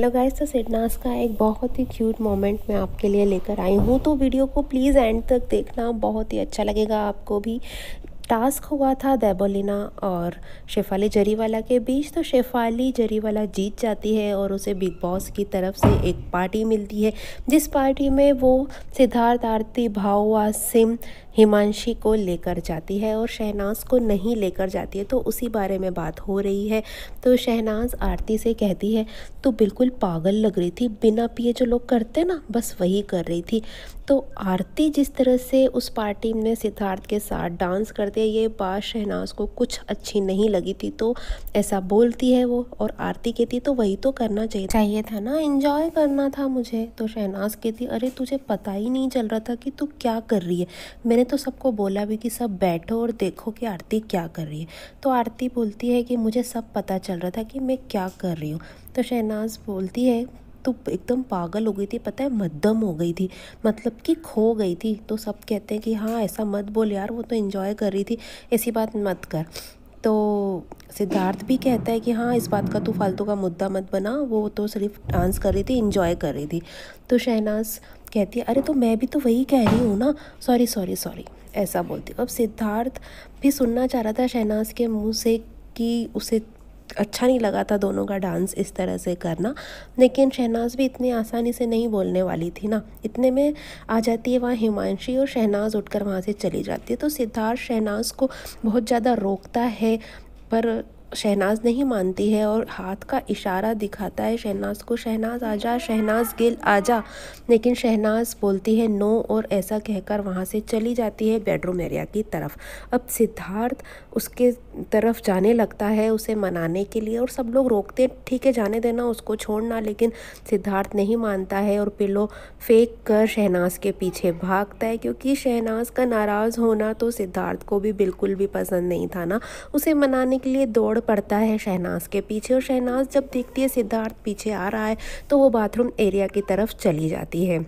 Hello guys, तो शहनाज का एक बहुत ही क्यूट मोमेंट मैं आपके लिए लेकर आई हूँ। तो वीडियो को प्लीज़ एंड तक देखना, बहुत ही अच्छा लगेगा आपको भी। टास्क हुआ था देबोलीना और शेफाली जरीवाला के बीच। तो शेफाली जरीवाला जीत जाती है और उसे बिग बॉस की तरफ से एक पार्टी मिलती है, जिस पार्टी में वो सिद्धार्थ, आरती, भाव, वासिम, हिमांशी को लेकर जाती है और शहनाज को नहीं लेकर जाती है। तो उसी बारे में बात हो रही है। तो शहनाज आरती से कहती है, तो बिल्कुल पागल लग रही थी, बिना पिए जो लोग करते ना, बस वही कर रही थी। तो आरती जिस तरह से उस पार्टी में सिद्धार्थ के साथ डांस करते हैं, ये बात शहनाज को कुछ अच्छी नहीं लगी थी। तो ऐसा बोलती है वो, और आरती कहती तो वही तो करना चाहिए था ना, एंजॉय करना था मुझे। तो शहनाज कहती, अरे तुझे पता ही नहीं चल रहा था कि तू क्या कर रही है। मैंने तो सबको बोला भी कि सब बैठो और देखो कि आरती क्या कर रही है। तो आरती बोलती है कि मुझे सब पता चल रहा था कि मैं क्या कर रही हूँ। तो शहनाज बोलती है, तो एकदम पागल हो गई थी, पता है, मद्दम हो गई थी, मतलब कि खो गई थी। तो सब कहते हैं कि हाँ ऐसा मत बोल यार, वो तो एंजॉय कर रही थी, ऐसी बात मत कर। तो सिद्धार्थ भी कहता है कि हाँ इस बात का तू फालतू का मुद्दा मत बना, वो तो सिर्फ डांस कर रही थी, एंजॉय कर रही थी। तो शहनाज कहती है, अरे तो मैं भी तो वही कह रही हूँ ना, सॉरी सॉरी सॉरी, ऐसा बोलती। अब सिद्धार्थ भी सुनना चाह रहा था शहनाज के मुँह से कि उसे अच्छा नहीं लगा था दोनों का डांस इस तरह से करना, लेकिन शहनाज भी इतनी आसानी से नहीं बोलने वाली थी ना। इतने में आ जाती है वहाँ हिमांशी और शहनाज उठकर वहाँ से चली जाती है। तो सिद्धार्थ शहनाज को बहुत ज़्यादा रोकता है, पर शहनाज नहीं मानती है और हाथ का इशारा दिखाता है शहनाज को, शहनाज आजा, शहनाज गिल आजा। लेकिन शहनाज बोलती है नो, और ऐसा कहकर वहाँ से चली जाती है बेडरूम एरिया की तरफ। अब सिद्धार्थ उसके तरफ जाने लगता है उसे मनाने के लिए, और सब लोग रोकते, ठीक है जाने देना, उसको छोड़ना, लेकिन सिद्धार्थ नहीं मानता है और पिलो फेंक कर शहनाज के पीछे भागता है, क्योंकि शहनाज का नाराज़ होना तो सिद्धार्थ को भी बिल्कुल भी पसंद नहीं था ना। उसे मनाने के लिए दौड़ पड़ता है शहनाज के पीछे, और शहनाज जब देखती है सिद्धार्थ पीछे आ रहा है तो वो बाथरूम एरिया की तरफ चली जाती है।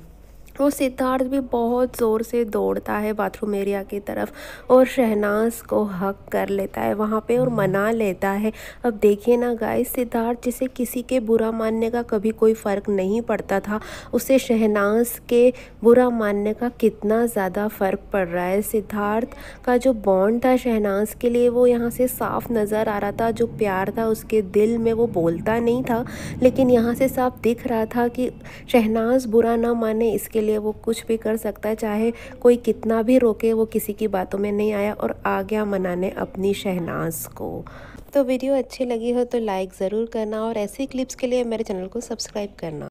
और सिद्धार्थ भी बहुत ज़ोर से दौड़ता है बाथरूम एरिया की तरफ और शहनाज को हक कर लेता है वहाँ पे और मना लेता है। अब देखिए ना गाइस, सिद्धार्थ जिसे किसी के बुरा मानने का कभी कोई फ़र्क नहीं पड़ता था, उसे शहनाज के बुरा मानने का कितना ज़्यादा फ़र्क पड़ रहा है। सिद्धार्थ का जो बॉन्ड था शहनाज के लिए, वो यहाँ से साफ नज़र आ रहा था। जो प्यार था उसके दिल में, वो बोलता नहीं था, लेकिन यहाँ से साफ दिख रहा था कि शहनाज बुरा ना माने, इसके लिए वो कुछ भी कर सकता है, चाहे कोई कितना भी रोके, वो किसी की बातों में नहीं आया और आ गया मनाने अपनी शहनाज को। तो वीडियो अच्छी लगी हो तो लाइक ज़रूर करना, और ऐसी क्लिप्स के लिए मेरे चैनल को सब्सक्राइब करना।